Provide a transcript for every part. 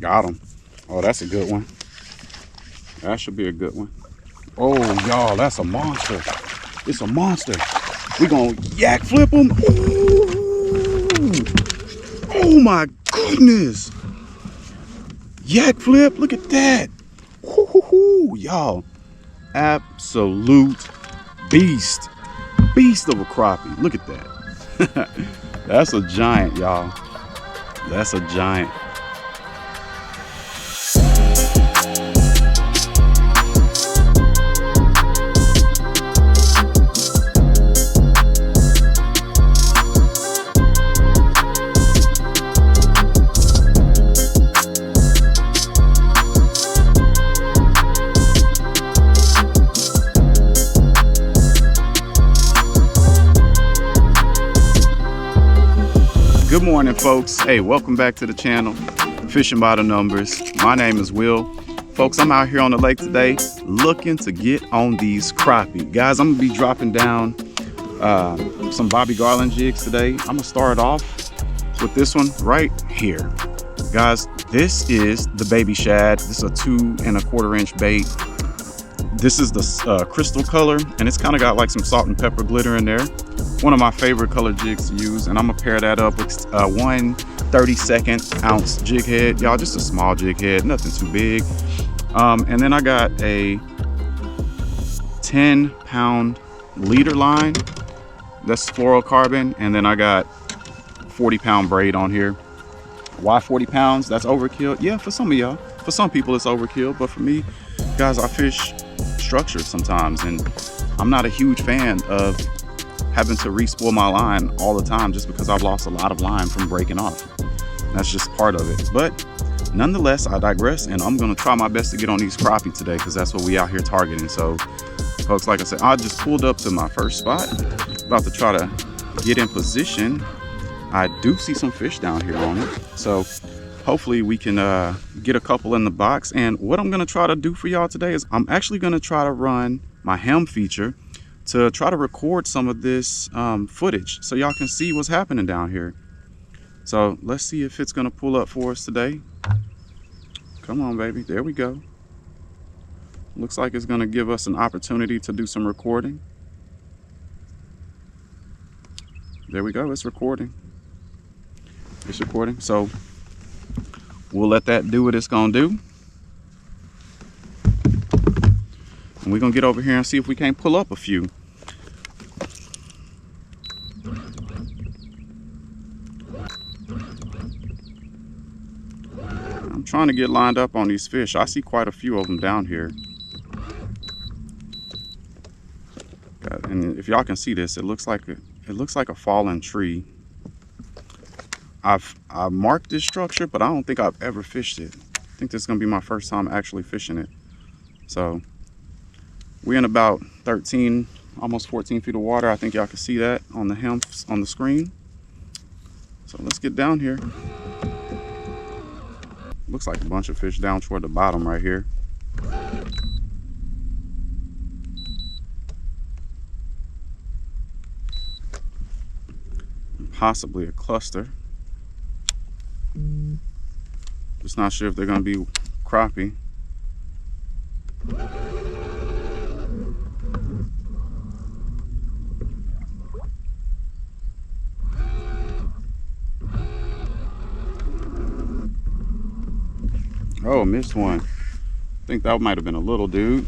Got him. Oh, that's a good one. That should be a good one. Oh, y'all, that's a monster. It's a monster. We're going to yak flip him. Ooh. Oh, my goodness. Yak flip. Look at that. Y'all, absolute beast. Beast of a crappie. Look at that. That's a giant, y'all. That's a giant. Good morning, folks. Hey, welcome back to the channel, Fishing by the Numbers. My name is Will. Folks, I'm out here on the lake today looking to get on these crappie. Guys, I'm gonna be dropping down some Bobby Garland jigs today. I'm gonna start off with this one right here. Guys, this is the baby shad. This is a 2 1/4 inch bait. This is the crystal color, and it's kind of got like some salt and pepper glitter in there. One of my favorite color jigs to use, and I'm gonna pair that up with one 32nd ounce jig head. Y'all, just a small jig head, nothing too big. And then I got a 10-pound leader line. That's fluorocarbon, and then I got 40-pound braid on here. Why 40 pounds? That's overkill. Yeah, for some of y'all. For some people, it's overkill, but for me, guys, I fish structured sometimes, and I'm not a huge fan of having to re-spool my line all the time just because I've lost a lot of line from breaking off. That's just part of it. But nonetheless, I digress, and I'm gonna try my best to get on these crappie today because that's what we out here targeting. So folks, like I said, I just pulled up to my first spot, about to try to get in position. I do see some fish down here on it, so hopefully we can get a couple in the box. And what I'm gonna try to do for y'all today is I'm actually gonna try to run my hem feature to try to record some of this footage so y'all can see what's happening down here. So let's see if it's gonna pull up for us today. Come on, baby, there we go. Looks like it's gonna give us an opportunity to do some recording. There we go, it's recording. It's recording, so we'll let that do what it's gonna do. And we're gonna get over here and see if we can't pull up a few. I'm trying to get lined up on these fish. I see quite a few of them down here. And if y'all can see this, it looks like a fallen tree. I've marked this structure, but I don't think I've ever fished it. I think this is gonna be my first time actually fishing it. So we're in about 13, almost 14 feet of water. I think y'all can see that on the hem on the screen. So let's get down here. Looks like a bunch of fish down toward the bottom right here. Possibly a cluster. Just not sure if they're gonna be crappie. Oh, missed one. I think that might have been a little dude.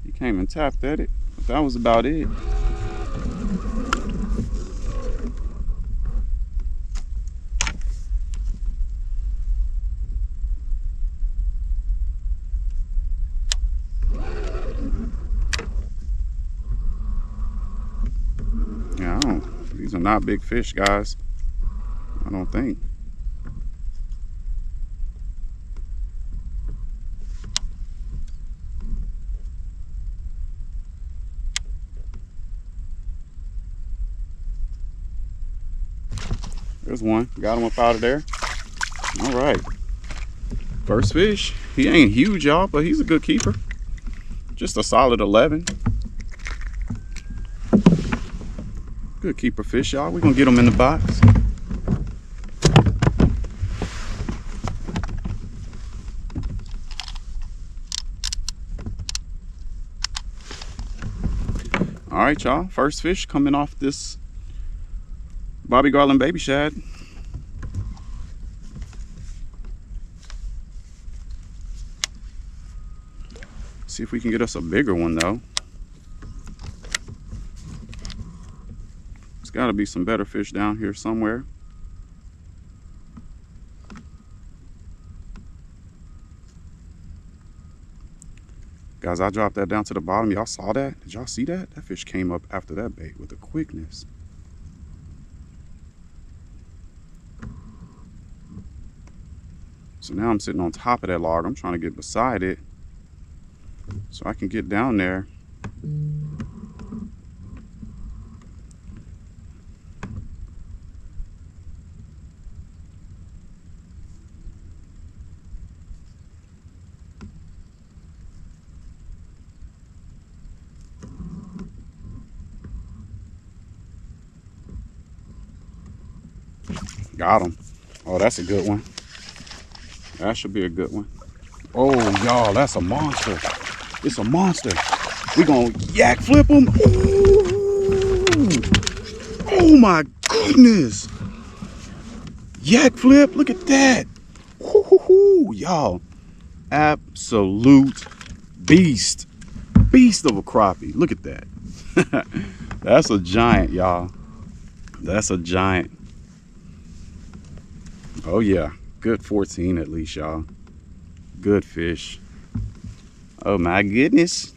He came and tapped at it, but that was about it. Yeah, these are not big fish, guys. I don't think. There's one. Got him up out of there. All right. First fish. He ain't huge, y'all, but he's a good keeper. Just a solid 11. Good keeper fish, y'all. We're gonna get him in the box. All right, y'all. First fish coming off this Bobby Garland baby shad. See if we can get us a bigger one though. There's got to be some better fish down here somewhere. Guys, I dropped that down to the bottom. Y'all saw that? Did y'all see that? That fish came up after that bait with a quickness. So now I'm sitting on top of that log. I'm trying to get beside it so I can get down there. Got him. Oh, that's a good one. That should be a good one. Oh, y'all, that's a monster. It's a monster. We gonna yak flip him. Ooh. Oh my goodness. Yak flip, look at that. Y'all, absolute beast. Beast of a crappie. Look at that. That's a giant, y'all. That's a giant. Oh yeah, good 14 at least, y'all. Good fish. Oh my goodness.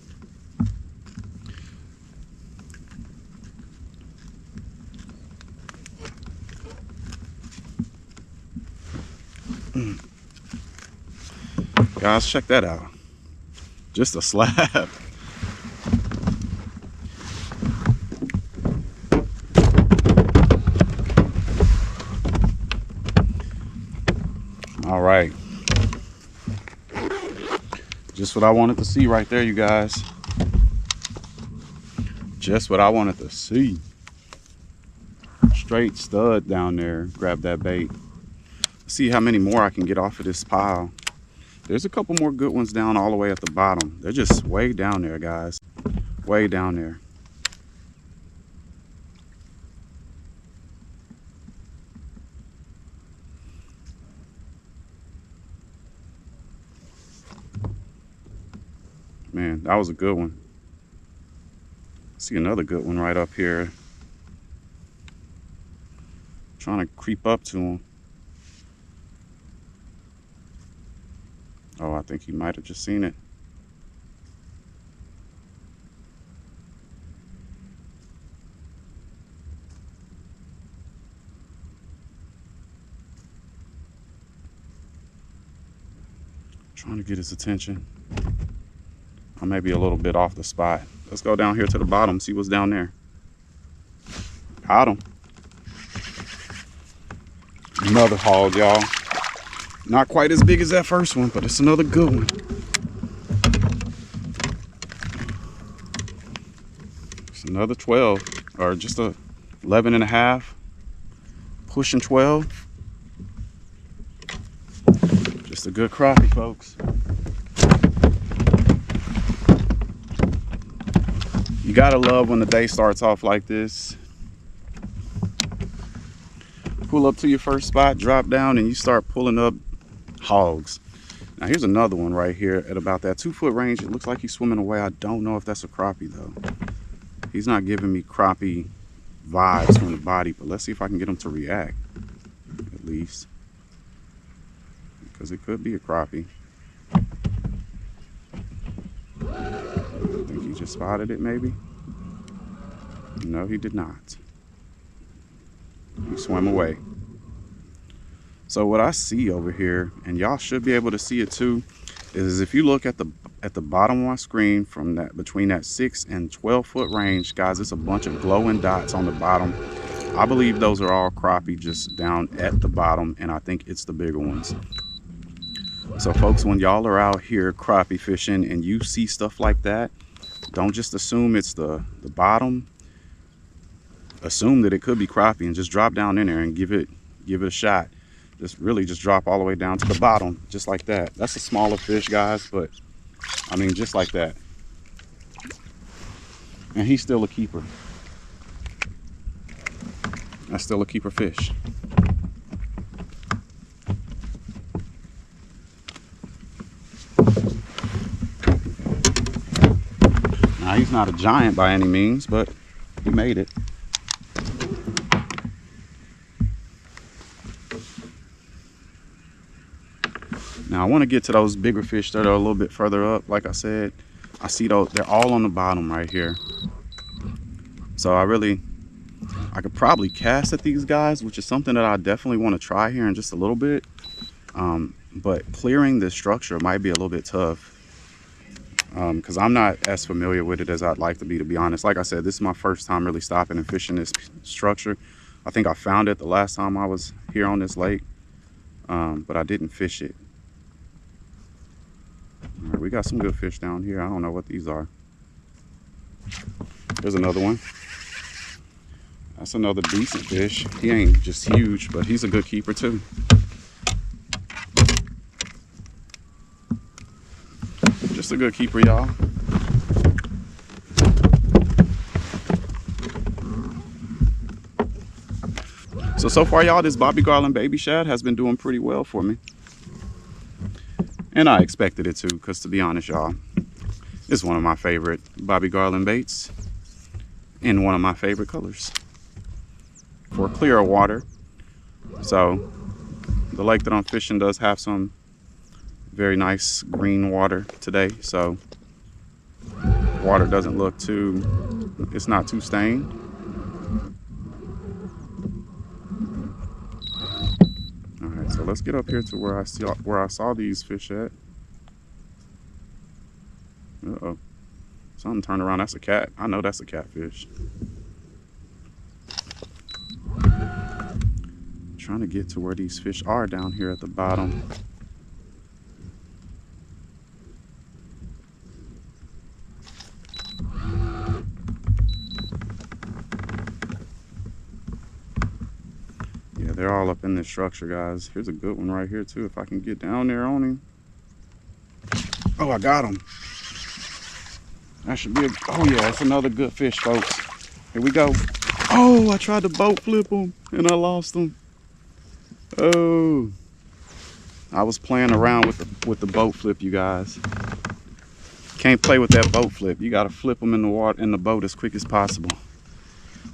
Guys, check that out. Just a slab. All right, just what I wanted to see right there, you guys. Just what I wanted to see. Straight stud down there. Grab that bait. See how many more I can get off of this pile. There's a couple more good ones down all the way at the bottom. They're just way down there, guys. Way down there. Man, that was a good one. See another good one right up here. Trying to creep up to him. Oh, I think he might have just seen it. Trying to get his attention. I may be a little bit off the spot. Let's go down here to the bottom, see what's down there. Got him. Another hog, y'all. Not quite as big as that first one, but it's another good one. It's another 12, or just a 11 and a half, pushing 12. Just a good crappie, folks. You gotta love when the day starts off like this. Pull up to your first spot, drop down, and you start pulling up hogs. Now here's another one right here at about that 2-foot range. It looks like he's swimming away. I don't know if that's a crappie though. He's not giving me crappie vibes from the body, but let's see if I can get him to react at least, because it could be a crappie. I think he just spotted it maybe. No, he did not. He swam away. So what I see over here, and y'all should be able to see it too, is if you look at the bottom of my screen from that, between that 6 and 12-foot range, guys, it's a bunch of glowing dots on the bottom. I believe those are all crappie just down at the bottom, and I think it's the bigger ones. So folks, when y'all are out here crappie fishing and you see stuff like that, don't just assume it's the bottom. Assume that it could be crappie and just drop down in there and give it a shot. Just really just drop all the way down to the bottom, just like that. That's a smaller fish, guys, but I mean, just like that. And he's still a keeper. That's still a keeper fish. Now, he's not a giant by any means, but he made it. Now, I want to get to those bigger fish that are a little bit further up. Like I said, I see those, they're all on the bottom right here. So I could probably cast at these guys, which is something that I definitely want to try here in just a little bit. But clearing this structure might be a little bit tough because I'm not as familiar with it as I'd like to be honest. Like I said, this is my first time really stopping and fishing this structure. I think I found it the last time I was here on this lake, but I didn't fish it. All right, we got some good fish down here. I don't know what these are. There's another one. That's another decent fish. He ain't just huge, but he's a good keeper too. Just a good keeper, y'all. So far, y'all, this Bobby Garland baby shad has been doing pretty well for me. And I expected it to, because to be honest, y'all, it's one of my favorite Bobby Garland baits in one of my favorite colors for clear water. So the lake that I'm fishing does have some very nice green water today, so water doesn't look too, it's not too stained. All right, so let's get up here to where I saw these fish at. Uh-oh, something turned around. That's a cat. I know that's a catfish. Trying to get to where these fish are down here at the bottom. Yeah, they're all up in this structure, guys. Here's a good one right here too, if I can get down there on him. Oh, I got him. That should be oh yeah, that's another good fish, folks. Here we go. Oh, I tried to boat flip him and I lost him. Oh, I was playing around with the boat flip, you guys. Can't play with that boat flip. You gotta flip them in the water, in the boat, as quick as possible.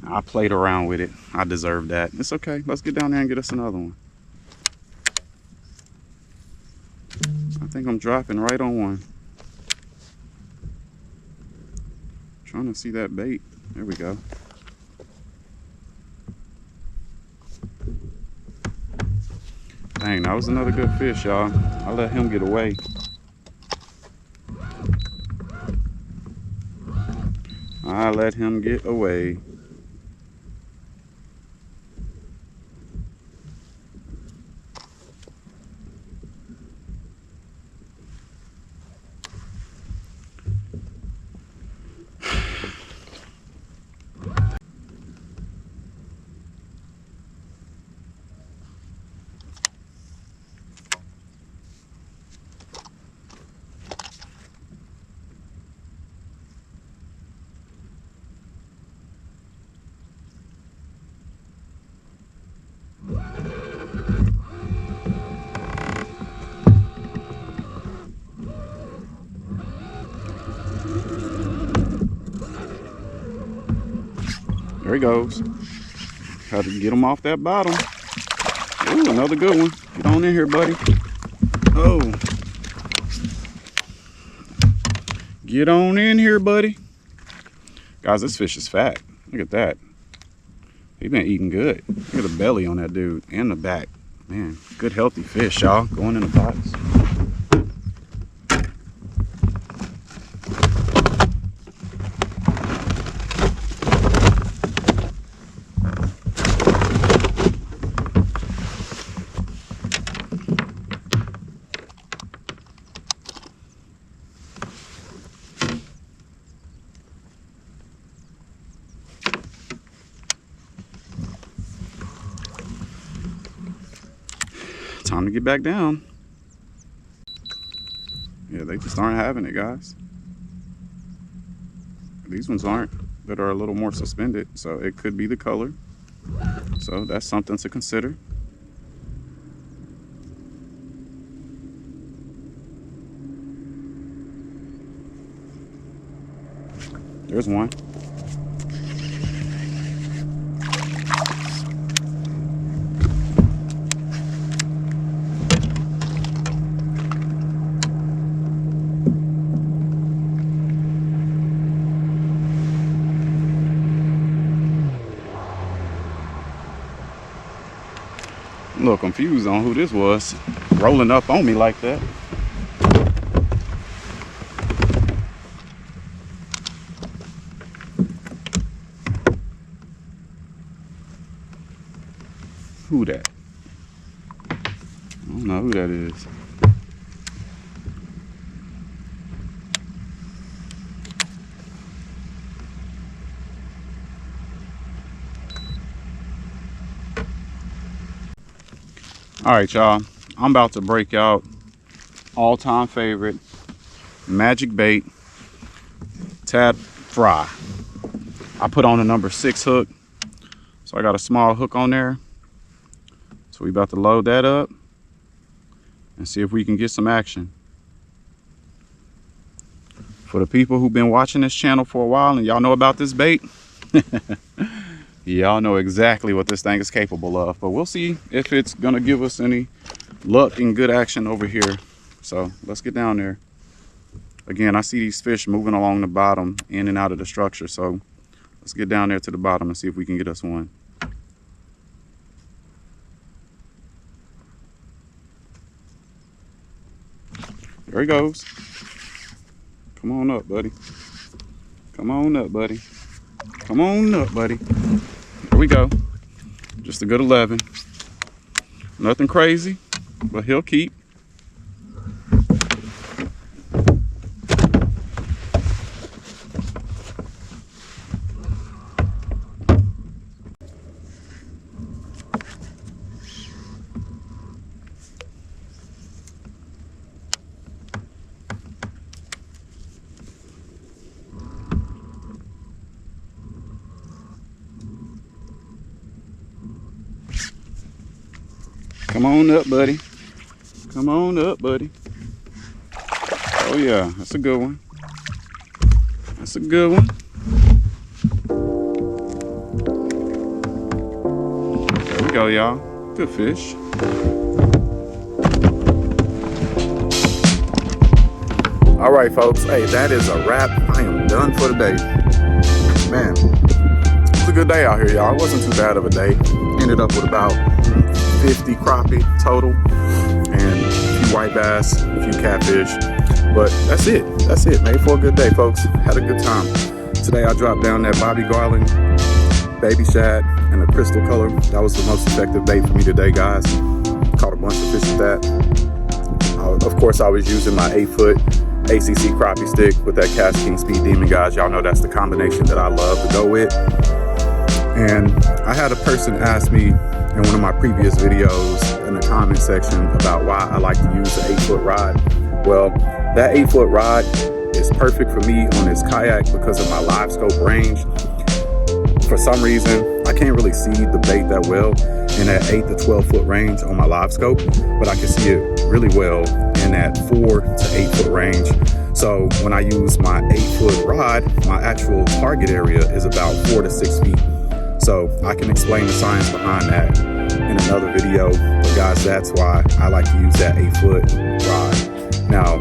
I played around with it. I deserve that. It's okay. Let's get down there and get us another one. I think I'm dropping right on one. Trying to see that bait. There we go. Dang, that was another good fish, y'all. I let him get away. I let him get away. There he goes. Had to get him off that bottom. Ooh, another good one. Get on in here, buddy. Oh. Get on in here, buddy. Guys, this fish is fat. Look at that. He been eating good. Look at the belly on that dude and the back. Man, good healthy fish, y'all. Going in the box. Time to get back down. Yeah, they just aren't having it, guys. These ones aren't. that are a little more suspended, so it could be the color. So that's something to consider. There's one. A little confused on who this was rolling up on me like that. Who that? I don't know who that is. All right, y'all, I'm about to break out all-time favorite magic bait tab fry. I put on a number 6 hook, so I got a small hook on there. So we about to load that up and see if we can get some action. For the people who've been watching this channel for a while and y'all know about this bait, y'all know exactly what this thing is capable of, but we'll see if it's gonna give us any luck and good action over here. So let's get down there. Again, I see these fish moving along the bottom in and out of the structure, so let's get down there to the bottom and see if we can get us one. There he goes. Come on up, buddy. Come on up, buddy. Come on up, buddy. Here we go. Just a good 11. Nothing crazy, but he'll keep. Come on up, buddy. Come on up, buddy. Oh yeah, that's a good one. That's a good one. There we go, y'all. Good fish. All right, folks. Hey, that is a wrap. I am done for the day. Man, it was a good day out here, y'all. It wasn't too bad of a day. Ended up with about 50 crappie total and a few white bass, a few catfish, but that's it. That's it. Made for a good day, folks. Had a good time. Today I dropped down that Bobby Garland baby shad in a crystal color. That was the most effective bait for me today, guys. Caught a bunch of fish with that. Of course, I was using my 8-foot ACC crappie stick with that Cash King Speed Demon, guys. Y'all know that's the combination that I love to go with. And I had a person ask me in one of my previous videos in the comment section about why I like to use the 8-foot rod. Well, that 8-foot rod is perfect for me on this kayak because of my Livescope range. For some reason, I can't really see the bait that well in that 8 to 12 foot range on my Livescope, but I can see it really well in that 4 to 8 foot range. So when I use my 8-foot rod, my actual target area is about 4 to 6 feet. So I can explain the science behind that in another video, but guys, that's why I like to use that 8-foot rod. Now,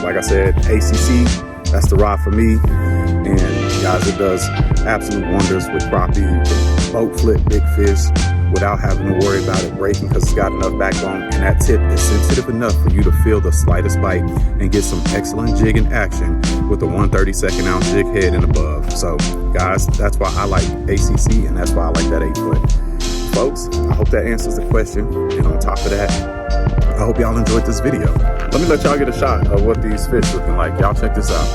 like I said, ACC, that's the rod for me. And guys, it does absolute wonders with crappie. You can boat flip big fish without having to worry about it breaking because it's got enough backbone, and that tip is sensitive enough for you to feel the slightest bite and get some excellent jigging action with the 1/32 ounce jig head and above. So guys, that's why I like ACC, and that's why I like that 8-foot. Folks, I hope that answers the question. And on top of that, I hope y'all enjoyed this video. Let me let y'all get a shot of what these fish looking like. Y'all check this out.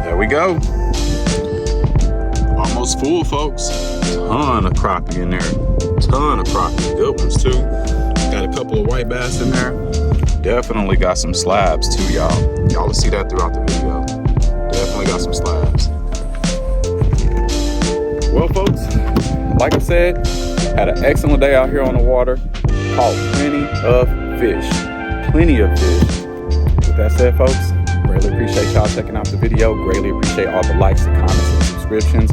There we go. Almost full, folks. Ton of crappie in there. Ton of crappie. Good ones too. Got a couple of white bass in there. definitely got some slabs too, y'all. Y'all will see that throughout the video. Definitely got some slabs. Well, folks, like I said, had an excellent day out here on the water. Caught plenty of fish. Plenty of fish. With that said, folks, greatly appreciate y'all checking out the video. Greatly appreciate all the likes, the comments, and subscriptions.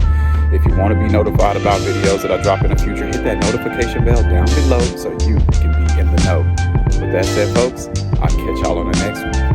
If you want to be notified about videos that I drop in the future, hit that notification bell down below so you can be in the know. With that said, folks, I'll catch y'all on the next one.